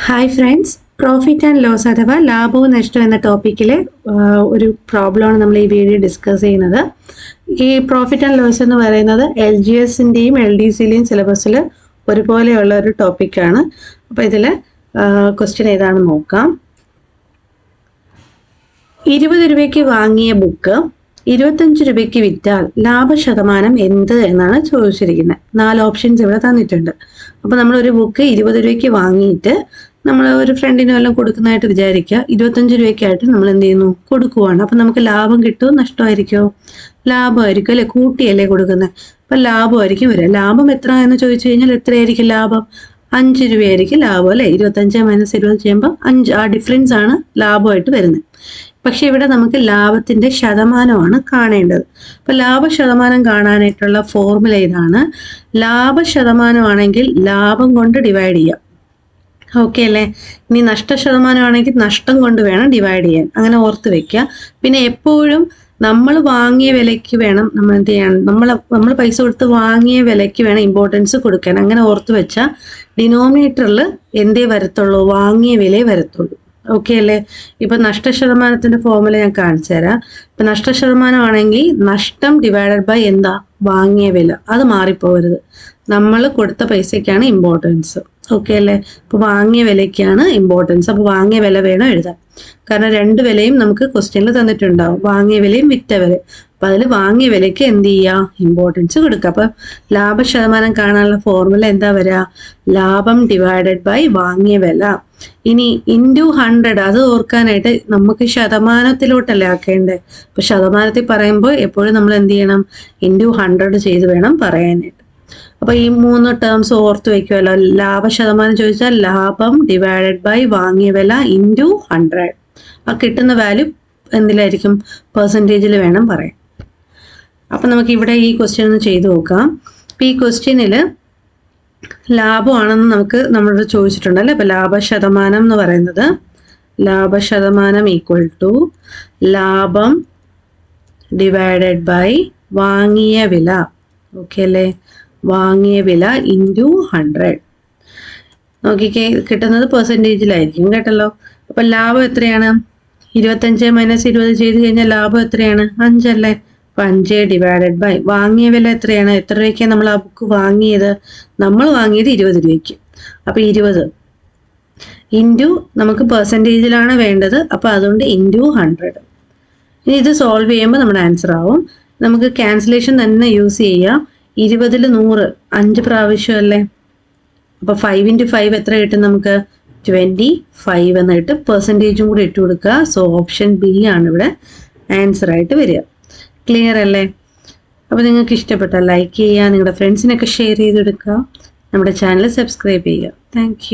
Hi friends, profit and loss അഥവാ ലാഭവും നഷ്ടവും എന്ന ടോപ്പിക്കിലെ ഒരു പ്രോബ്ലമാണ് നമ്മൾ ഈ വീഡിയോ ഡിസ്കസ് ചെയ്യുന്നത്. ഈ പ്രോഫിറ്റ് ആൻഡ് ലോസ് എന്ന് പറയുന്നത് LGSൻ്റെയും LDCയുടെയും സിലബസിൽ ഒരുപോലെയുള്ള ഒരു ടോപ്പിക്കാണ്. അപ്പോൾ ഇതിൽ ക്വസ്റ്റ്യൻ ഏതാണെന്ന് നോക്കാം. 20 രൂപയ്ക്ക് വാങ്ങിയ ബുക്ക് 25 രൂപയ്ക്ക് വിറ്റാൽ ലാഭശതമാനം എന്ത് എന്നാണ് ചോദിച്ചിരിക്കുന്നത്. 4 ഓപ്ഷൻസ് ഇവിടെ തന്നിട്ടുണ്ട്. അപ്പോൾ നമ്മളൊരു ബുക്ക് 20 രൂപയ്ക്ക് വാങ്ങിയിട്ട് നമ്മൾ ഒരു ഫ്രണ്ടിനും എല്ലാം കൊടുക്കുന്നതായിട്ട് വിചാരിക്കുക. 25 രൂപയ്ക്കായിട്ട് നമ്മൾ എന്ത് ചെയ്യുന്നു, കൊടുക്കുവാണ്. അപ്പം നമുക്ക് ലാഭം കിട്ടുമോ നഷ്ടമായിരിക്കുമോ? ലാഭമായിരിക്കും അല്ലെ, കൂട്ടിയല്ലേ കൊടുക്കുന്നത്. അപ്പം ലാഭമായിരിക്കും വരിക. ലാഭം എത്ര എന്ന് ചോദിച്ചു കഴിഞ്ഞാൽ എത്രയായിരിക്കും ലാഭം? 5 രൂപയായിരിക്കും ലാഭം അല്ലെ. 25 - 20 ചെയ്യുമ്പോൾ 5, ആ ഡിഫറൻസ് ആണ് ലാഭമായിട്ട് വരുന്നത്. പക്ഷെ ഇവിടെ നമുക്ക് ലാഭത്തിന്റെ ശതമാനമാണ് കാണേണ്ടത്. അപ്പൊ ലാഭശതമാനം കാണാനായിട്ടുള്ള ഫോർമുല ഇതാണ്. ലാഭശതമാനമാണെങ്കിൽ ലാഭം കൊണ്ട് ഡിവൈഡ് ചെയ്യാം. ഓക്കെ അല്ലേ? ഇനി നഷ്ടശതമാനമാണെങ്കിൽ നഷ്ടം കൊണ്ട് വേണം ഡിവൈഡ് ചെയ്യാൻ. അങ്ങനെ ഓർത്ത് വെക്കുക. പിന്നെ എപ്പോഴും നമ്മൾ വാങ്ങിയ വിലയ്ക്ക് വേണം നമ്മൾ എന്ത് ചെയ്യണം, നമ്മൾ പൈസ കൊടുത്ത് വാങ്ങിയ വിലയ്ക്ക് വേണം ഇമ്പോർട്ടൻസ് കൊടുക്കാൻ. അങ്ങനെ ഓർത്ത് വെച്ചാൽ ഡിനോമിനേറ്ററിൽ എന്തേ വരത്തുള്ളൂ, വാങ്ങിയ വിലയെ വരത്തുള്ളൂ. ഓക്കെ അല്ലേ? ഇപ്പൊ നഷ്ടശതമാനത്തിന്റെ ഫോർമുല ഞാൻ കാണിച്ചു തരാം. ഇപ്പൊ നഷ്ടശതമാനമാണെങ്കിൽ നഷ്ടം ഡിവൈഡഡ് ബൈ എന്താ, വാങ്ങിയ വില. അത് മാറിപ്പോകരുത്. നമ്മൾ കൊടുത്ത പൈസയ്ക്കാണ് ഇമ്പോർട്ടൻസ്. ഓക്കെ അല്ലേ? ഇപ്പൊ വാങ്ങിയ വിലയ്ക്കാണ് ഇമ്പോർട്ടൻസ്. അപ്പൊ വാങ്ങിയ വില വേണം എഴുതാൻ. കാരണം 2 വിലയും നമുക്ക് ക്വസ്റ്റ്യനിൽ തന്നിട്ടുണ്ടാവും, വാങ്ങിയ വിലയും വിറ്റ വിലയും. അപ്പൊ അതിൽ വാങ്ങിയ വിലയ്ക്ക് എന്ത് ചെയ്യുക, ഇമ്പോർട്ടൻസ് കൊടുക്കുക. അപ്പൊ ലാഭശതമാനം കാണാനുള്ള ഫോർമുല എന്താ വരിക, ലാഭം ഡിവൈഡഡ് ബൈ വാങ്ങിയ വില. ഇനി ഇൻറ്റു 100, അത് ഓർക്കാനായിട്ട് നമുക്ക് ശതമാനത്തിലോട്ടല്ലേ ആക്കേണ്ടത്. അപ്പൊ ശതമാനത്തിൽ പറയുമ്പോൾ എപ്പോഴും നമ്മൾ എന്ത് ചെയ്യണം, ഇൻറ്റു 100 ചെയ്ത് വേണം പറയാനായിട്ട്. അപ്പൊ ഈ 3 ടേംസ് ഓർത്ത് വെക്കുമല്ലോ. ലാഭശതമാനം ചോദിച്ചാൽ ലാഭം ഡിവൈഡഡ് ബൈ വാങ്ങിയ വില ഇൻറ്റു 100. ആ കിട്ടുന്ന വാല്യൂ എന്തിലായിരിക്കും, പെർസെൻറ്റേജിൽ വേണം പറയാൻ. അപ്പൊ നമുക്ക് ഇവിടെ ഈ ക്വസ്റ്റ്യൻ ഒന്ന് ചെയ്തു നോക്കാം. അപ്പൊ ഈ ക്വസ്റ്റ്യനിൽ ലാഭമാണെന്ന് നമ്മളോട് ചോദിച്ചിട്ടുണ്ടല്ലേ. അപ്പൊ ലാഭശതമാനം എന്ന് പറയുന്നത്, ലാഭശതമാനം ഈക്വൽ ടു ലാഭം ഡിവൈഡഡ് ബൈ വാങ്ങിയ വില. ഓക്കെ അല്ലേ? വാങ്ങിയ വില ഇൻറ്റു 100. നോക്കിക്കേ, കിട്ടുന്നത് പെർസെൻറ്റേജിലായിരിക്കും കേട്ടല്ലോ. അപ്പൊ ലാഭം എത്രയാണ്, 25 - 20 ചെയ്ത് കഴിഞ്ഞാൽ ലാഭം എത്രയാണ്, 5 അല്ലേ. 5 ഡിവൈഡഡ് ബൈ വാങ്ങിയ വില എത്രയാണ്, എത്ര രൂപയ്ക്കാണ് നമ്മൾ ആ ബുക്ക് വാങ്ങിയത്, നമ്മൾ വാങ്ങിയത് 20 രൂപയ്ക്ക്. അപ്പൊ 20 ഇൻറ്റു നമുക്ക് പെർസെൻറ്റേജിലാണ് വേണ്ടത്. അപ്പൊ അതുകൊണ്ട് ഇൻറ്റു 100. ഇനി ഇത് സോൾവ് ചെയ്യുമ്പോൾ നമ്മുടെ ആൻസർ ആവും. നമുക്ക് ക്യാൻസലേഷൻ തന്നെ യൂസ് ചെയ്യാം. 20ൽ 100 5 പ്രാവശ്യം അല്ലേ. അപ്പൊ 5 × 5 എത്ര കിട്ടും നമുക്ക്, 25 എന്ന് കിട്ടും. പെർസെൻറ്റേജും കൂടി ഇട്ട് കൊടുക്കുക. സോ ഓപ്ഷൻ ബി ആണ് ഇവിടെ ആൻസർ ആയിട്ട് വരിക. ക്ലിയർ അല്ലേ? അപ്പോൾ നിങ്ങൾക്ക് ഇഷ്ടപ്പെട്ടാൽ ലൈക്ക് ചെയ്യുക, നിങ്ങളുടെ ഫ്രണ്ട്സിനൊക്കെ ഷെയർ ചെയ്തെടുക്കുക, നമ്മുടെ ചാനൽ സബ്സ്ക്രൈബ് ചെയ്യുക. താങ്ക്